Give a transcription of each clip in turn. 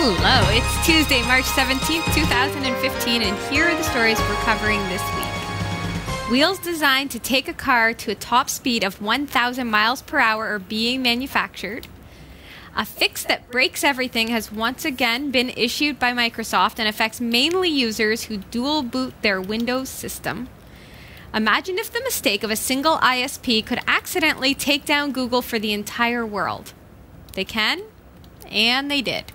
Hello, it's Tuesday, March 17th, 2015, and here are the stories we're covering this week. Wheels designed to take a car to a top speed of 1,000 miles per hour are being manufactured. A fix that breaks everything has once again been issued by Microsoft and affects mainly users who dual boot their Windows system. Imagine if the mistake of a single ISP could accidentally take down Google for the entire world. They can, and they did.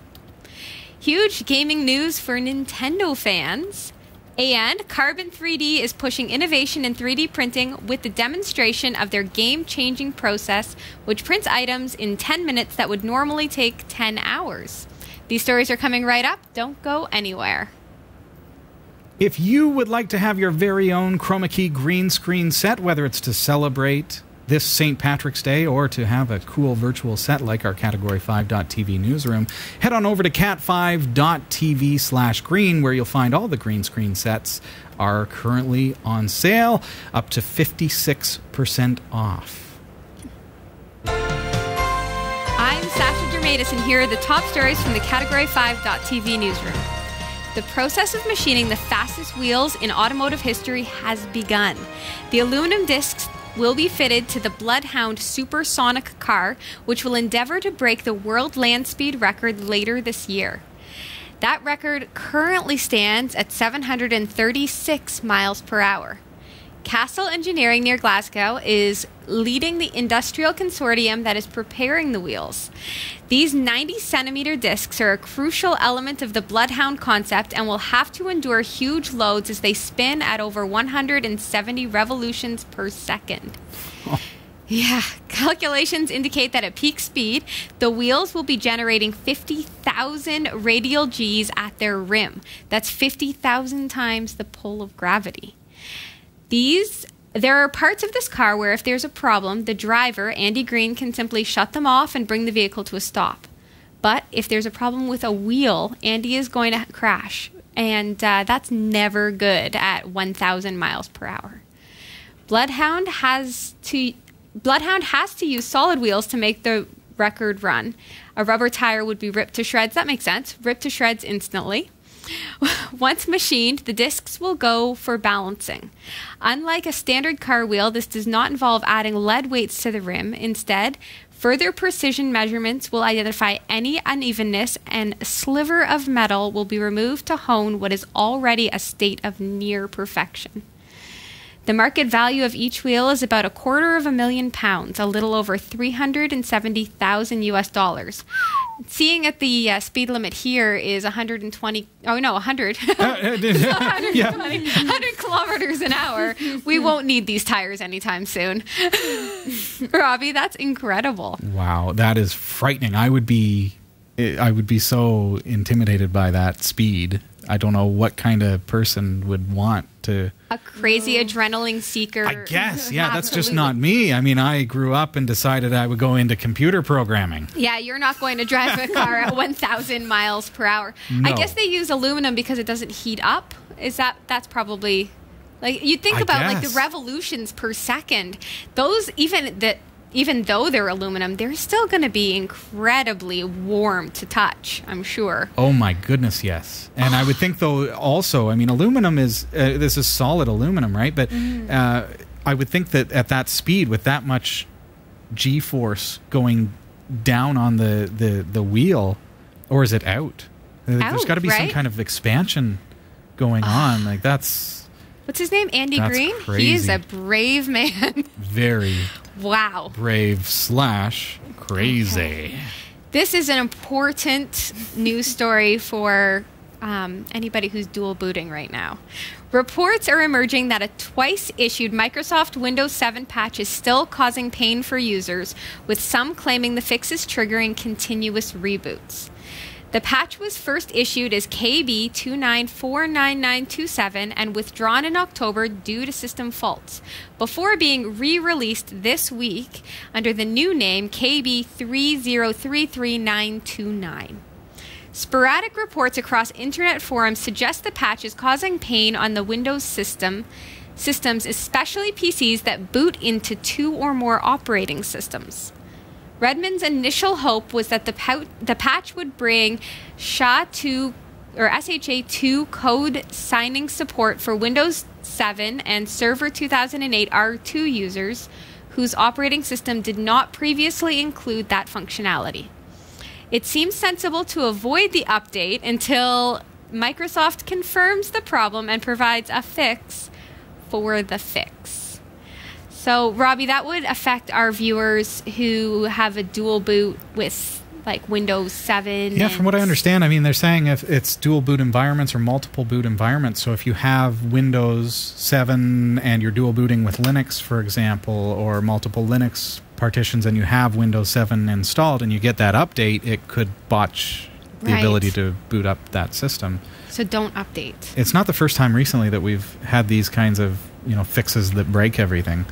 Huge gaming news for Nintendo fans. And Carbon 3D is pushing innovation in 3D printing with the demonstration of their game-changing process, which prints items in 10 minutes that would normally take 10 hours. These stories are coming right up. Don't go anywhere. If you would like to have your very own chroma key green screen set, whether it's to celebrate this St. Patrick's Day or to have a cool virtual set like our Category 5.tv newsroom, head on over to cat5.tv/green, where you'll find all the green screen sets are currently on sale, up to 56% off. I'm Sasha Germatis, and here are the top stories from the Category 5.tv newsroom. The process of machining the fastest wheels in automotive history has begun. The aluminum discs will be fitted to the Bloodhound supersonic car, which will endeavor to break the world land speed record later this year. That record currently stands at 736 miles per hour. Castle Engineering near Glasgow is leading the industrial consortium that is preparing the wheels. These 90-centimeter discs are a crucial element of the Bloodhound concept and will have to endure huge loads as they spin at over 170 revolutions per second. Oh. Yeah, calculations indicate that at peak speed, the wheels will be generating 50,000 radial Gs at their rim. That's 50,000 times the pull of gravity. There are parts of this car where if there's a problem, the driver, Andy Green, can simply shut them off and bring the vehicle to a stop. But if there's a problem with a wheel, Andy is going to crash. And that's never good at 1,000 miles per hour. Bloodhound has to use solid wheels to make the record run. A rubber tire would be ripped to shreds. That makes sense. Ripped to shreds instantly. Once machined, the discs will go for balancing. Unlike a standard car wheel, this does not involve adding lead weights to the rim. Instead, further precision measurements will identify any unevenness, and a sliver of metal will be removed to hone what is already a state of near perfection. The market value of each wheel is about £250,000, a little over $370,000 US. Seeing at the speed limit here is 120. Oh no, 100. 100 kilometers an hour. We won't need these tires anytime soon. Robbie, that's incredible. Wow, that is frightening. I would be so intimidated by that speed. I don't know what kind of person would want to. A crazy adrenaline seeker. I guess, yeah, that's just not me. I mean, I grew up and decided I would go into computer programming. Yeah, you're not going to drive a car at 1,000 miles per hour. No. I guess they use aluminum because it doesn't heat up. That's probably, like, you'd think about like the revolutions per second. Those, even though they're aluminum, they're still going to be incredibly warm to touch, I'm sure. Oh my goodness, yes. And I would think, though, also, I mean, aluminum is, this is solid aluminum, right? But I would think that at that speed, with that much G-force going down on the wheel, or is it out? There's got to be some kind of expansion going on. Like, that's... What's his name? Andy Green? Crazy. He is a brave man. Very wow. Brave / crazy. Okay. This is an important news story for anybody who's dual booting right now. Reports are emerging that a twice-issued Microsoft Windows 7 patch is still causing pain for users, with some claiming the fix is triggering continuous reboots. The patch was first issued as KB2949927 and withdrawn in October due to system faults, before being re-released this week under the new name KB3033929. Sporadic reports across internet forums suggest the patch is causing pain on the Windows systems, especially PCs that boot into 2 or more operating systems. Redmond's initial hope was that the patch would bring SHA-2 code signing support for Windows 7 and Server 2008 R2 users whose operating system did not previously include that functionality. It seems sensible to avoid the update until Microsoft confirms the problem and provides a fix for the fix. So, Robbie, that would affect our viewers who have a dual boot with like Windows 7. Yeah, from what I understand, I mean, they're saying if it's dual boot environments or multiple boot environments. So if you have Windows 7 and you're dual booting with Linux, for example, or multiple Linux partitions and you have Windows 7 installed and you get that update, it could botch the ability to boot up that system. So don't update. It's not the first time recently that we've had these kinds of, fixes that break everything,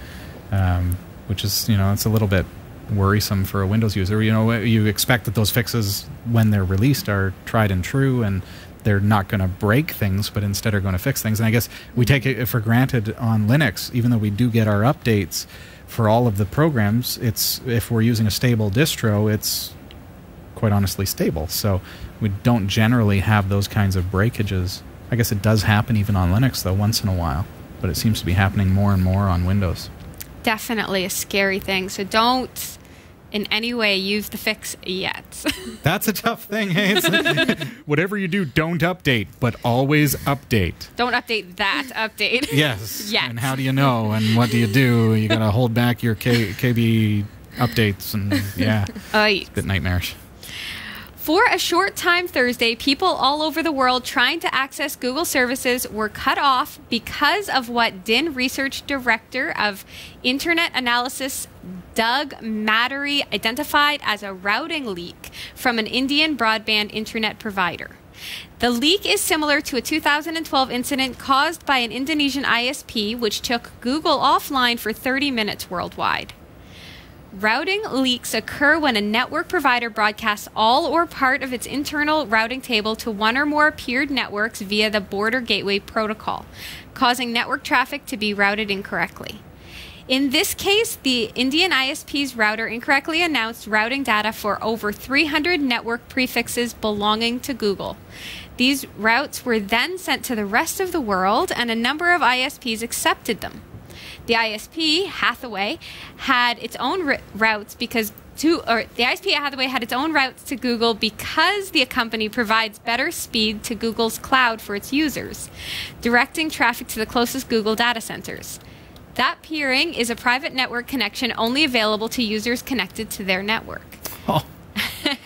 which is, it's a little bit worrisome for a Windows user. You expect that those fixes, when they're released, are tried and true, and they're not going to break things, but instead are going to fix things. And I guess we take it for granted on Linux, even though we do get our updates for all of the programs. If we're using a stable distro, it's quite honestly stable. So we don't generally have those kinds of breakages. I guess it does happen even on Linux, though, once in a while, but it seems to be happening more and more on Windows. Definitely a scary thing. So don't in any way use the fix yet. That's a tough thing. Hey, whatever you do, don't update, but always update. Don't update that update. Yes. Yet. And how do you know? And what do you do? You got to hold back your KB updates, and yeah, it's a bit nightmarish. For a short time Thursday, people all over the world trying to access Google services were cut off because of what DIN Research Director of Internet Analysis Doug Mattery identified as a routing leak from an Indian broadband internet provider. The leak is similar to a 2012 incident caused by an Indonesian ISP, which took Google offline for 30 minutes worldwide. Routing leaks occur when a network provider broadcasts all or part of its internal routing table to one or more peered networks via the Border Gateway Protocol, causing network traffic to be routed incorrectly. In this case, the Indian ISP's router incorrectly announced routing data for over 300 network prefixes belonging to Google. These routes were then sent to the rest of the world, and a number of ISPs accepted them. The ISP, Hathaway, had its own routes the ISP Hathaway had its own routes to Google because the company provides better speed to Google's cloud for its users, directing traffic to the closest Google data centers. That peering is a private network connection only available to users connected to their network. Oh.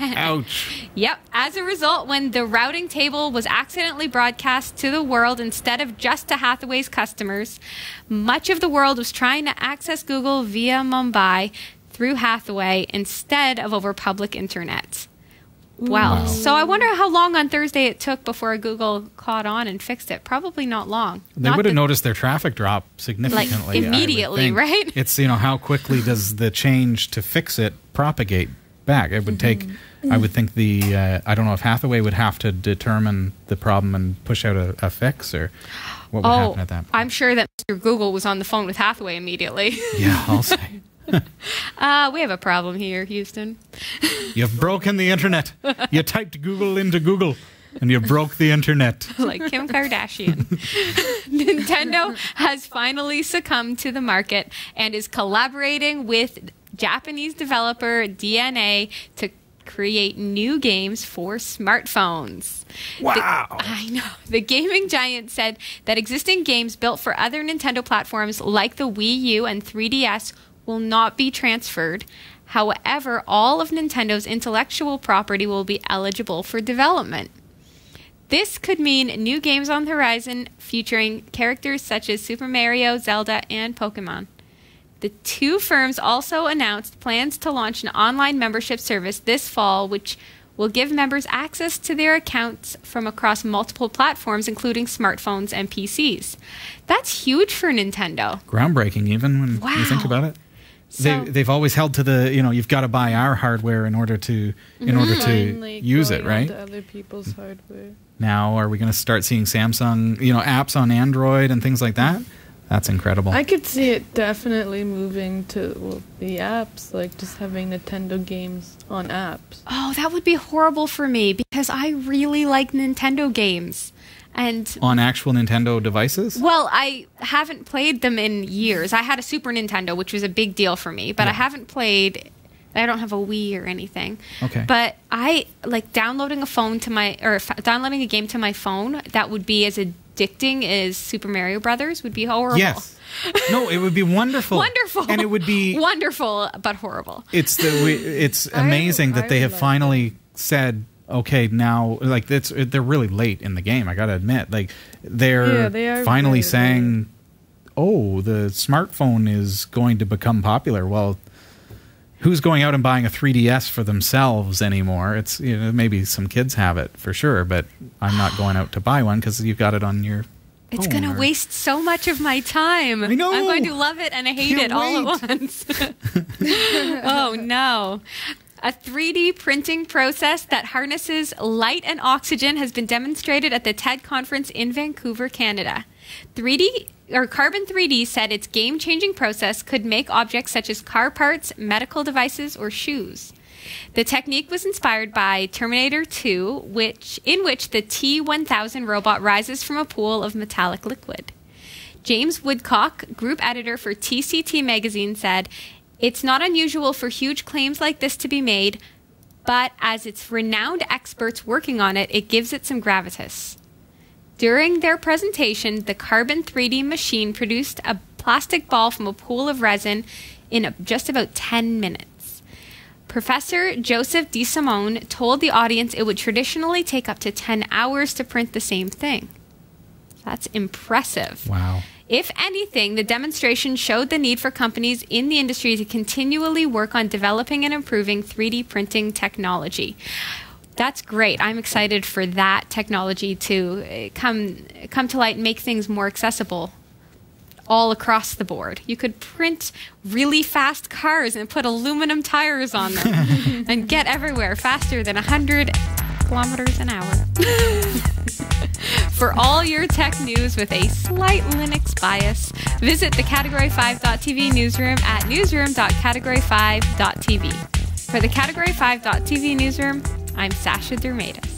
Ouch. Yep. As a result, when the routing table was accidentally broadcast to the world instead of just to Hathaway's customers, much of the world was trying to access Google via Mumbai through Hathaway instead of over public internet. Well, wow. So I wonder how long on Thursday it took before Google caught on and fixed it. Probably not long. They would have noticed their traffic drop significantly. Like immediately, right? It's, how quickly does the change to fix it propagate back? It would take, I would think I don't know if Hathaway would have to determine the problem and push out a fix, or what would happen at that point. I'm sure that Mr. Google was on the phone with Hathaway immediately. Yeah, I'll say. We have a problem here, Houston. You've broken the internet. You typed Google into Google and you broke the internet. Like Kim Kardashian. Nintendo has finally succumbed to the market and is collaborating with Japanese developer DNA to create new games for smartphones. Wow. I know. The gaming giant said that existing games built for other Nintendo platforms like the Wii U and 3DS will not be transferred. However, all of Nintendo's intellectual property will be eligible for development. This could mean new games on the horizon featuring characters such as Super Mario, Zelda, and Pokemon. The two firms also announced plans to launch an online membership service this fall, which will give members access to their accounts from across multiple platforms, including smartphones and PCs. That's huge for Nintendo. Groundbreaking, even when you think about it. So, they've always held to the, you've got to buy our hardware in order to use it, right? To other people's hardware. Now, are we going to start seeing Samsung, apps on Android and things like that? That's incredible. I could see it definitely moving to the apps, like just having Nintendo games on apps. Oh, that would be horrible for me because I really like Nintendo games. And on actual Nintendo devices? Well, I haven't played them in years. I had a Super Nintendo, which was a big deal for me, but I haven't played. I don't have a Wii or anything. Okay. But I like downloading downloading a game to my phone that would be as addicting as Super Mario Brothers would be horrible. Yes. No, it would be wonderful. Wonderful. And it would be wonderful, but horrible. It's amazing that they have finally said, okay, now like they're really late in the game. I got to admit, like they are finally saying, "Oh, the smartphone is going to become popular." Well, who's going out and buying a 3DS for themselves anymore? It's maybe some kids have it for sure, but I'm not going out to buy one because you've got it on your. It's going to waste so much of my time. I know. I'm going to love it and I hate it all at once. Oh, no. A 3D printing process that harnesses light and oxygen has been demonstrated at the TED conference in Vancouver, Canada. Carbon 3D said its game-changing process could make objects such as car parts, medical devices, or shoes. The technique was inspired by Terminator 2, in which the T-1000 robot rises from a pool of metallic liquid. James Woodcock, group editor for TCT magazine, said, "It's not unusual for huge claims like this to be made, but as it's renowned experts working on it, it gives it some gravitas." During their presentation, the Carbon 3D machine produced a plastic ball from a pool of resin in just about 10 minutes. Professor Joseph DeSimone told the audience it would traditionally take up to 10 hours to print the same thing. That's impressive. Wow. If anything, the demonstration showed the need for companies in the industry to continually work on developing and improving 3D printing technology. That's great. I'm excited for that technology to come to light and make things more accessible all across the board. You could print really fast cars and put aluminum tires on them and get everywhere faster than 100 kilometers an hour. For all your tech news with a slight Linux bias, visit the Category5.tv newsroom at newsroom.category5.tv. For the Category5.tv newsroom, I'm Sasha Dermatis.